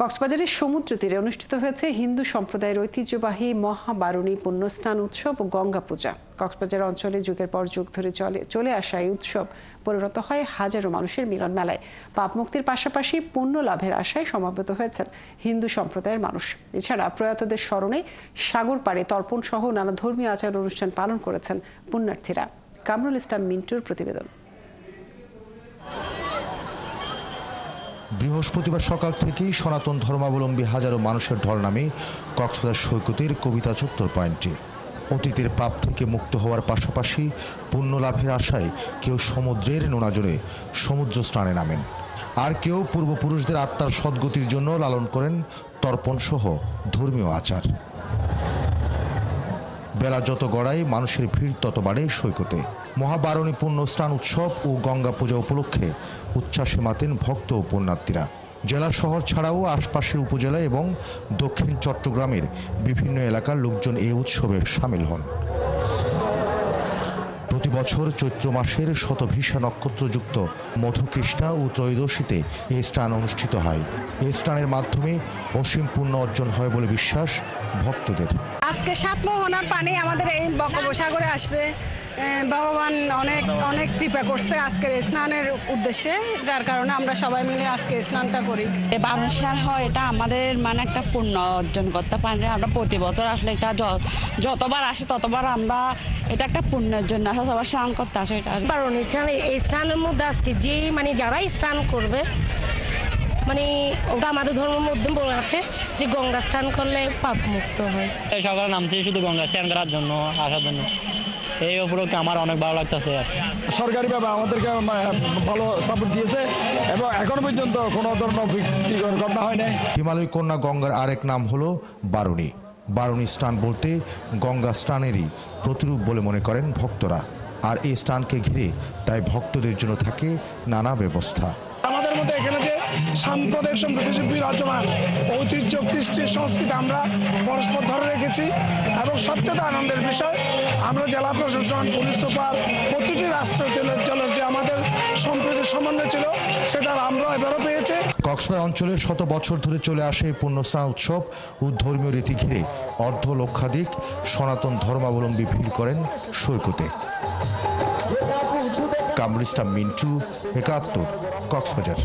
কক্সবাজারের সমুদ্র তীরে অনুষ্ঠিত হয়েছে হিন্দু সম্প্রদায়ের ঐতিহ্যবাহী মহাবারুণী পুণ্যস্নান উৎসব ও গঙ্গা পূজা। কক্সবাজার অঞ্চলে যুগের পর যুগ ধরে চলে আসা এই উৎসব পরিণত হয় হাজারো মানুষের মিলন মেলায়। পাপ মুক্তির পাশাপাশি পুণ্য লাভের আশায় সমাবেত হয়েছেন হিন্দু সম্প্রদায়ের মানুষ। এছাড়া প্রয়াতদের স্মরণে সাগর পাড়ে তর্পণ সহ নানা ধর্মীয় আচার অনুষ্ঠান পালন করেছেন পুণ্যার্থীরা। কামরুল ইসলাম মিন্টুর প্রতিবেদন। বৃহস্পতিবার সকাল থেকেই সনাতন ধর্মাবলম্বী হাজারো মানুষের ঢল নামে কক্সবাজার সৈকতের কবিতা চত্বর পয়েন্টে। অতীতের পাপ থেকে মুক্ত হওয়ার পাশাপাশি পুণ্য লাভের আশায় কেউ সমুদ্রের নোনা জোরে সমুদ্র স্নানে নামেন, আর কেউ পূর্বপুরুষদের আত্মার সদ্গতির জন্য লালন করেন তর্পণ সহ ধর্মীয় আচার। বেলা যত গড়ায় মানুষের ভিড় তত বাড়ে সৈকতে। মহাবারুণী পুণ্য স্নান উৎসব ও গঙ্গা পূজা উপলক্ষে উচ্ছ্বাসে মাতেন ভক্ত ও পুণ্যার্থীরা। জেলা শহর ছাড়াও আশপাশের উপজেলা এবং দক্ষিণ চট্টগ্রামের বিভিন্ন এলাকার লোকজন এই উৎসবে সামিল হন। প্রতি বছর চৈত্র মাসের শতভিসা নক্ষত্রযুক্ত মধুকৃষ্ণা ও ত্রয়োদশীতে এই স্নান অনুষ্ঠিত হয়। এই স্নানের মাধ্যমে অসীম পুণ্য অর্জন হয় বলে বিশ্বাস ভক্তদের। আজকে 7 মোহনার পানি আমাদের এই বঙ্গোপসাগরে আসবে। ভগবান অনেক কৃপা করছে আজকের স্নানের উদ্দেশ্যে, যার কারণে আমরা সবাই মিলে আজকে স্নানটা করি। বারুণস্নান হয়, এটা আমাদের মানে একটা পুণ্য অর্জন করতে পারি। আমরা প্রতি বছর আসলে এটা যতবার আসে ততবার আমরা এটা একটা পুণ্যের জন্য সবার স্নান করতে আসে। এটা বারুণী স্নান, এই স্নানের মধ্যে আজকে যে যারাই স্নান করবে ওটা আমাদের ধর্মের মধ্যে বলা আছে যে গঙ্গা স্নান করলে পাপ মুক্ত হয়। সকালে নামছি শুধু গঙ্গা স্নান করার জন্য, আসার জন্য। এই উপলক্ষে আমার অনেক ভালো লাগতেছে। সরকারিভাবে আমাদেরকে ভালো সাপোর্ট দিয়েছে এবং এখনো পর্যন্ত কোনো ধরনের বিরক্তিকর ঘটনা হয় নাই। হিমালয় কন্যা গঙ্গার আরেক নাম হলো বারুণী। বারুণী স্নান বলতে গঙ্গা স্নানেরই প্রতিরূপ বলে মনে করেন ভক্তরা। আর এই স্নানকে ঘিরে তাই ভক্তদের জন্য থাকে নানা ব্যবস্থা। আমাদের মধ্যে এখানে যে সাম্প্রদায়িক সম্প্রীতি বিরাজমান, ঐতিহ্য কৃষ্টি সংস্কৃতি আমরা পরস্পর ধরে রেখেছি এবং সবচেয়ে আনন্দের বিষয় আমরা জেলা প্রশাসন, পুলিশ সুপার, প্রতিটি রাষ্ট্রের যে আমাদের সম্প্রীতির সমন্বয় ছিল সেটা আমরা এবারও পেয়েছি। কক্সবাজার অঞ্চলের শত বছর ধরে চলে আসে পুণ্যস্নান উৎসব ও ধর্মীয় রীতি ঘিরে অর্ধ লক্ষাধিক সনাতন ধর্মাবলম্বী ভিড় করেন সৈকতে। কামরুল ইসলাম মিন্টু, ৭১, কক্সবাজার।